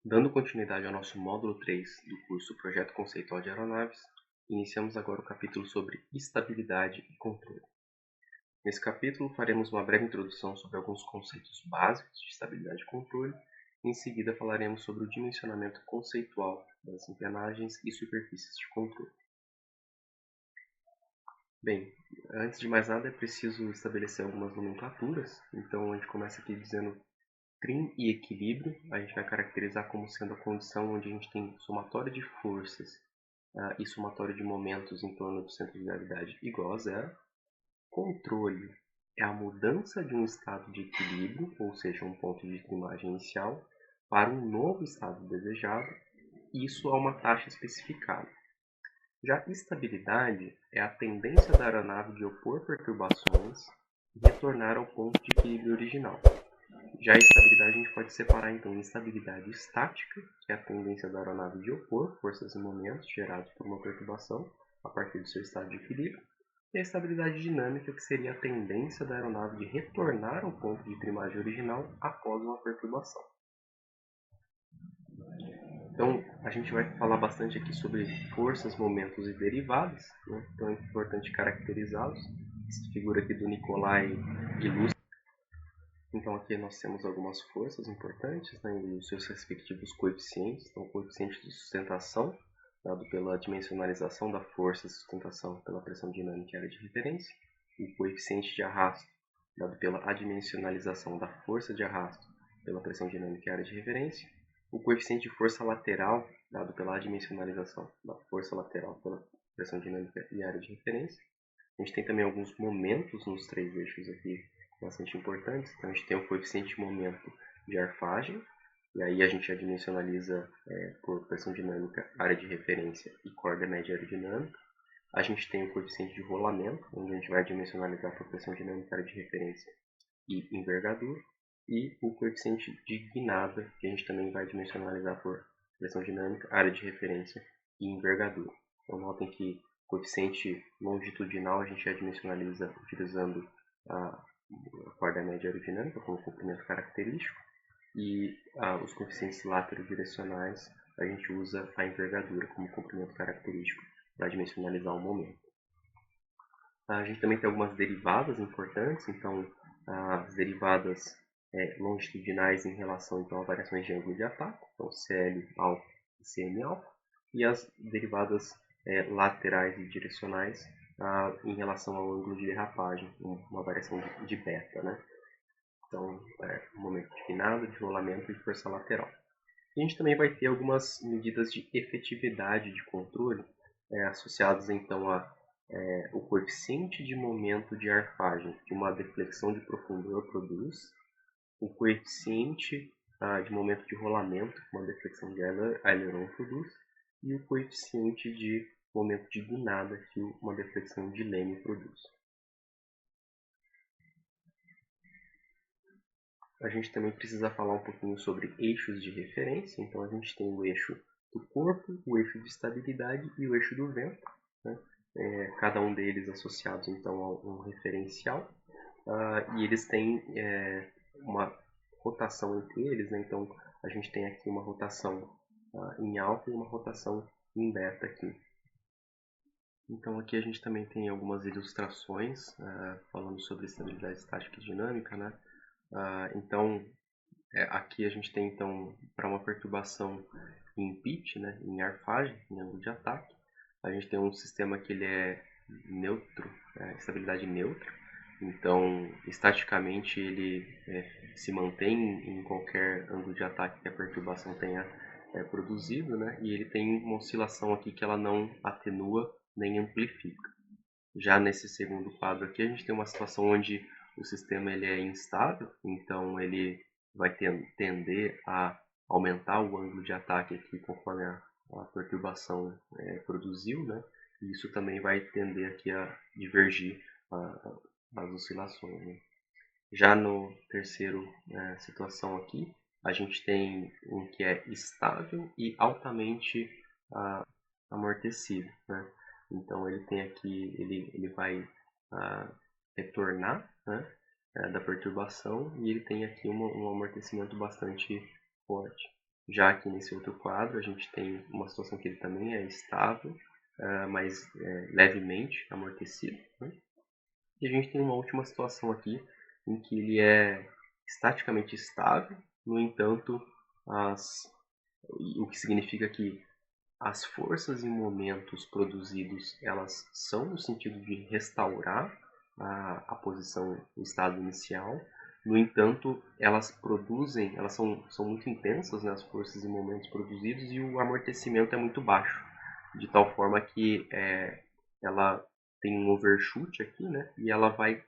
Dando continuidade ao nosso módulo 3 do curso Projeto Conceitual de Aeronaves, iniciamos agora o capítulo sobre estabilidade e controle. Nesse capítulo, faremos uma breve introdução sobre alguns conceitos básicos de estabilidade e controle, e em seguida falaremos sobre o dimensionamento conceitual das engrenagens e superfícies de controle. Bem, antes de mais nada é preciso estabelecer algumas nomenclaturas, então a gente começa aqui dizendo trim e equilíbrio, a gente vai caracterizar como sendo a condição onde a gente tem somatório de forças e somatório de momentos em torno do centro de gravidade igual a zero. Controle é a mudança de um estado de equilíbrio, ou seja, um ponto de trimagem inicial, para um novo estado desejado, isso a uma taxa especificada. Já estabilidade é a tendência da aeronave de opor perturbações e retornar ao ponto de equilíbrio original. Já a estabilidade a gente pode separar então em estabilidade estática, que é a tendência da aeronave de opor forças e momentos gerados por uma perturbação a partir do seu estado de equilíbrio, e a estabilidade dinâmica, que seria a tendência da aeronave de retornar ao ponto de trimagem original após uma perturbação. Então, a gente vai falar bastante aqui sobre forças, momentos e derivadas, né? Então é importante caracterizá-los. Essa figura aqui do Nicolai ilustra. Então aqui nós temos algumas forças importantes, né, e os seus respectivos coeficientes. Então, o coeficiente de sustentação, dado pela dimensionalização da força de sustentação pela pressão dinâmica e área de referência. O coeficiente de arrasto, dado pela adimensionalização da força de arrasto pela pressão dinâmica e área de referência. O coeficiente de força lateral, dado pela adimensionalização da força lateral pela pressão dinâmica e área de referência. A gente tem também alguns momentos nos três eixos aqui bastante importantes. Então, a gente tem o coeficiente de momento de arfagem, e aí a gente adimensionaliza por pressão dinâmica, área de referência e corda média aerodinâmica. A gente tem o coeficiente de rolamento, onde a gente vai dimensionalizar por pressão dinâmica, área de referência e envergadura. E o coeficiente de guinada, que a gente também vai dimensionalizar por pressão dinâmica, área de referência e envergadura. Então, notem que o coeficiente longitudinal a gente adimensionaliza utilizando a corda média aerodinâmica como comprimento característico, e os coeficientes laterodirecionais a gente usa a envergadura como comprimento característico para dimensionalizar o momento. A gente também tem algumas derivadas importantes, então as derivadas longitudinais em relação então, a variações de ângulo de ataque, então CL alfa e CM alfa, e as derivadas laterais e direcionais em relação ao ângulo de derrapagem, uma variação de beta, né? Então, momento de guinada, de rolamento e força lateral. E a gente também vai ter algumas medidas de efetividade de controle associadas então a o coeficiente de momento de arfagem que uma deflexão de profundor produz, o coeficiente de momento de rolamento que uma deflexão de aileron produz, e o coeficiente de momento de guinada que uma deflexão de leme produz. A gente também precisa falar um pouquinho sobre eixos de referência. Então a gente tem o eixo do corpo, o eixo de estabilidade e o eixo do vento, né? Cada um deles associados então a um referencial, e eles têm uma rotação entre eles, né? Então a gente tem aqui uma rotação em alfa e uma rotação em beta aqui. Então aqui a gente também tem algumas ilustrações falando sobre estabilidade estática e dinâmica, né? Então aqui a gente tem então para uma perturbação em pitch, né, em arfagem, em ângulo de ataque, a gente tem um sistema que ele é neutro, estabilidade neutra. Então, estaticamente ele se mantém em qualquer ângulo de ataque que a perturbação tenha produzido, né? E ele tem uma oscilação aqui que ela não atenua nem amplifica. Já nesse segundo quadro aqui, a gente tem uma situação onde o sistema ele é instável, então ele vai tender a aumentar o ângulo de ataque aqui conforme a perturbação produziu, né? E isso também vai tender aqui a divergir as oscilações, né? Já no terceiro situação aqui, a gente tem um que é estável e altamente amortecido, né? Então ele tem aqui, ele vai retornar, né, da perturbação, e ele tem aqui um amortecimento bastante forte. Já aqui nesse outro quadro, a gente tem uma situação que ele também é estável, mas levemente amortecido, né? E a gente tem uma última situação aqui, em que ele é estaticamente estável, no entanto, o que significa que as forças e momentos produzidos, elas são no sentido de restaurar a posição, o estado inicial. No entanto, elas são muito intensas, né, as forças e momentos produzidos, e o amortecimento é muito baixo, de tal forma que ela tem um overshoot aqui, né, e ela vai